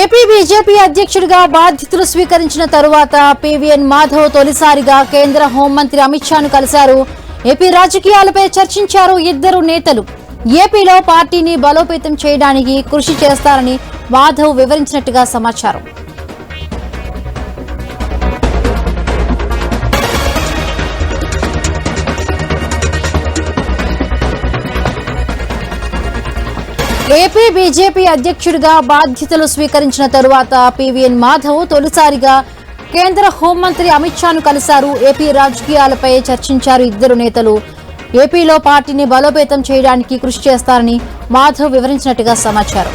AP BJP అధ్యక్షుడిగా బాధ్యతలు స్వీకరించిన తరువాత పివిఎన్ మాధవ్ తొలిసారిగా కేంద్ర హోంమంత్రి అమిత్ షాను కలిశారు. ఏపీ రాజకీయాలపై చర్చించారు ఇద్దరు నేతలు. ఏపీలో పార్టీని బలోపేతం చేయడానికి కృషి చేస్తారని మాధవ్ వివరించినట్టుగా సమాచారం. ఏపీ బీజేపీ అధ్యక్షుడిగా బాధ్యతలు స్వీకరించిన తరువాత పివిఎన్ మాధవ్ తొలిసారిగా కేంద్ర హోంమంత్రి అమిత్ షాను కలిశారు. ఏపీ రాజకీయాలపై చర్చించారు ఇద్దరు నేతలు. ఏపీలో పార్టీని బలోపేతం చేయడానికి కృషి చేస్తారని మాధవ్ వివరించినట్టుగా సమాచారం.